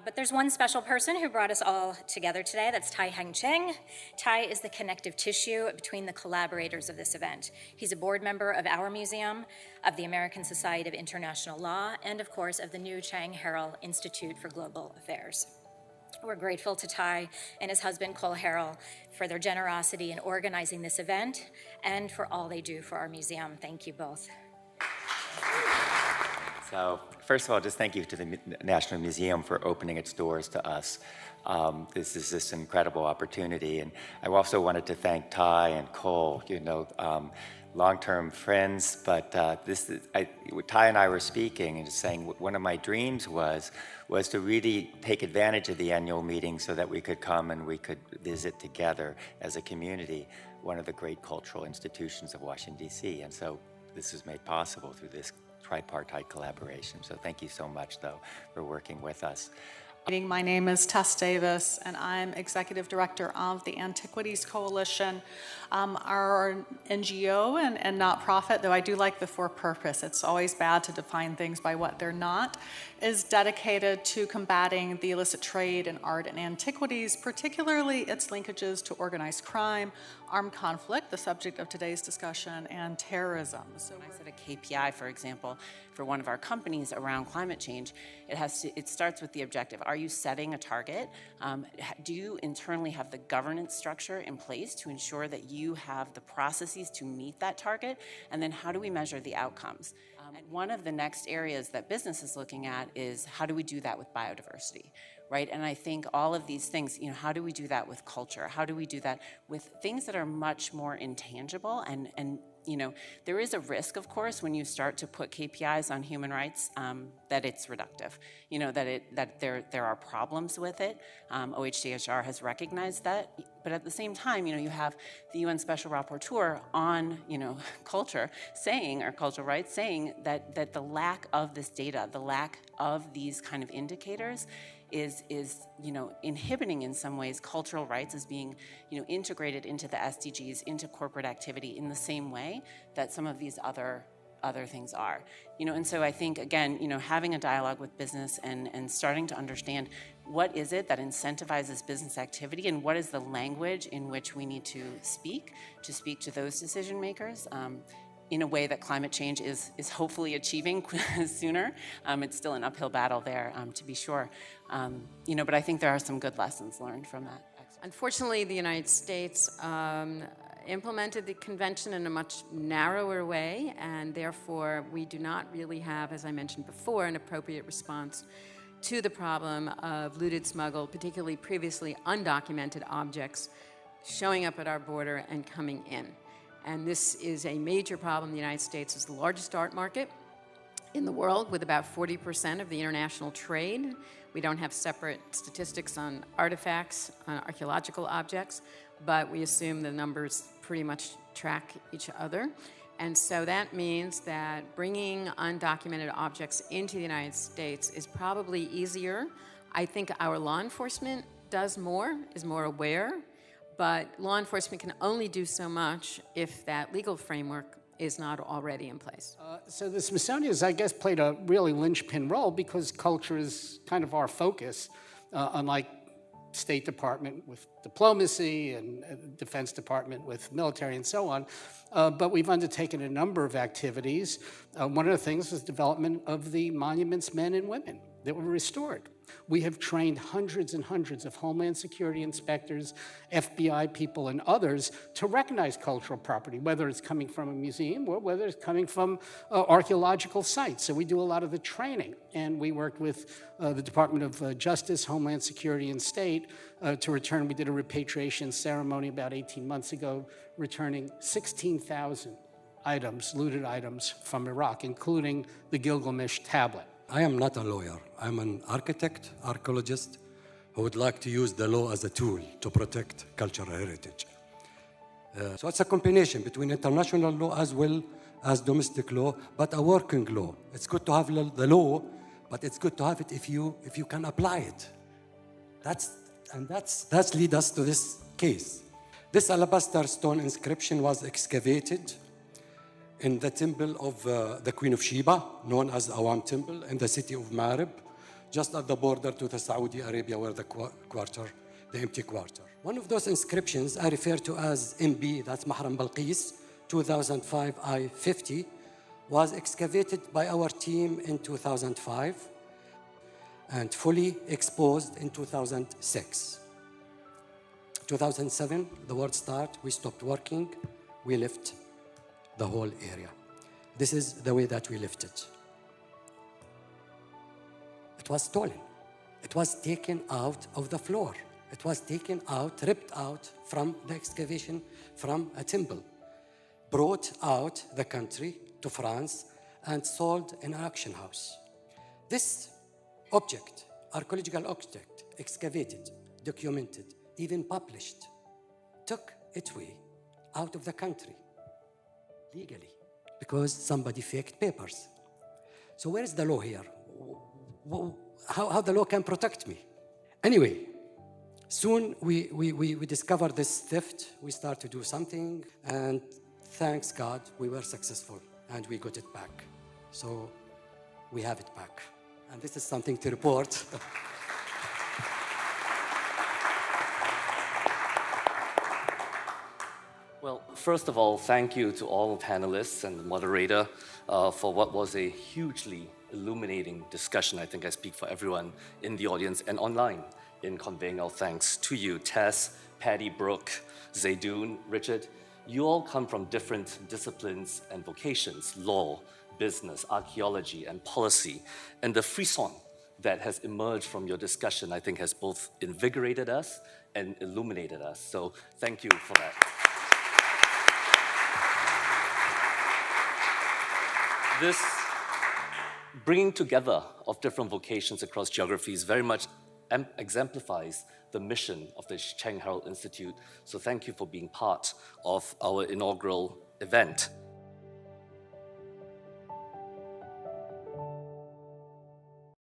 But there's one special person who brought us all together today. That's Tai Heng Cheng. Tai is the connective tissue between the collaborators of this event. He's a board member of our museum, of the American Society of International Law, and of course of the new Chang Harrell Institute for Global Affairs. We're grateful to Tai and his husband, Cole Harrell, for their generosity in organizing this event and for all they do for our museum. Thank you both. So, first of all, just thank you to the National Museum for opening its doors to us. This is this incredible opportunity. And I also wanted to thank Tai and Cole, long-term friends, but Tai and I were speaking and just saying one of my dreams was to really take advantage of the annual meeting so that we could come and we could visit together as a community one of the great cultural institutions of Washington, D.C. And so this is made possible through this tripartite collaboration. So thank you so much, though, for working with us. My name is Tess Davis, and I'm Executive Director of the Antiquities Coalition. Our NGO and not-profit, though I do like the for-purpose, it's always bad to define things by what they're not, is dedicated to combating the illicit trade in art and antiquities, particularly its linkages to organized crime, armed conflict, the subject of today's discussion, and terrorism. So when I set a KPI, for example, for one of our companies around climate change, it starts with the objective. Are you setting a target? Do you internally have the governance structure in place to ensure that you have the processes to meet that target? And then how do we measure the outcomes? And one of the next areas that business is looking at is how do we do that with biodiversity, right? And I think all of these things, how do we do that with culture? How do we do that with things that are much more intangible? And there is a risk, of course, when you start to put KPIs on human rights, that it's reductive, that there are problems with it. OHCHR has recognized that. But at the same time, you have the UN Special Rapporteur on, culture saying, or cultural rights saying that the lack of this data, the lack of these kind of indicators is inhibiting in some ways cultural rights as being, integrated into the SDGs, into corporate activity in the same way that some of these other things are. And so I think, again, having a dialogue with business and starting to understand what is it that incentivizes business activity and what is the language in which we need to speak to those decision makers in a way that climate change is hopefully achieving sooner. It's still an uphill battle there, to be sure. But I think there are some good lessons learned from that. Unfortunately, the United States implemented the convention in a much narrower way, and therefore we do not really have, as I mentioned before, an appropriate response to the problem of looted, smuggled, particularly previously undocumented objects showing up at our border and coming in. And this is a major problem. The United States is the largest art market in the world with about 40% of the international trade. We don't have separate statistics on artifacts, on archaeological objects, but we assume the numbers pretty much track each other. And so that means that bringing undocumented objects into the United States is probably easier. I think our law enforcement is more aware, but law enforcement can only do so much if that legal framework is not already in place. So the Smithsonian, I guess, played a really linchpin role because culture is kind of our focus, unlike State Department with diplomacy and Defense Department with military and so on. But we've undertaken a number of activities. One of the things was development of the monuments men and women that were restored. We have trained hundreds and hundreds of Homeland Security inspectors, FBI people, and others to recognize cultural property, whether it's coming from a museum or whether it's coming from archaeological sites. So we do a lot of the training, and we worked with the Department of Justice, Homeland Security, and State to return. We did a repatriation ceremony about 18 months ago, returning 16,000 items, looted items from Iraq, including the Gilgamesh tablet. I am not a lawyer. I'm an architect, archaeologist, who would like to use the law as a tool to protect cultural heritage. So it's a combination between international law as well as domestic law, but a working law. It's good to have the law, but it's good to have it if you can apply it. That's lead us to this case. This alabaster stone inscription was excavated in the temple of the Queen of Sheba, known as Awam Temple, in the city of Marib, just at the border to the Saudi Arabia where the empty quarter. One of those inscriptions I refer to as MB, that's Mahram Balqis, 2005 I-50, was excavated by our team in 2005 and fully exposed in 2006. 2007, the war started, we stopped working, we left the whole area. This is the way that we left it. It was stolen. It was taken out of the floor. It was taken out, ripped out from the excavation from a temple, brought out the country to France and sold in an auction house. This object, archaeological object, excavated, documented, even published, took its way out of the country legally because somebody faked papers. So where is the law here? How the law can protect me? Anyway, soon we discovered this theft. We started to do something, and thanks God, we were successful, and we got it back. So we have it back. And this is something to report. Well, first of all, thank you to all the panelists and the moderator for what was a hugely illuminating discussion. I think I speak for everyone in the audience and online in conveying our thanks to you, Tess, Patty, Brooke, Zaydoun, Richard. You all come from different disciplines and vocations, law, business, archaeology, and policy. And the frisson that has emerged from your discussion, I think, has both invigorated us and illuminated us. So thank you for that. This bringing together of different vocations across geographies very much exemplifies the mission of the Cheng Herald Institute. So thank you for being part of our inaugural event.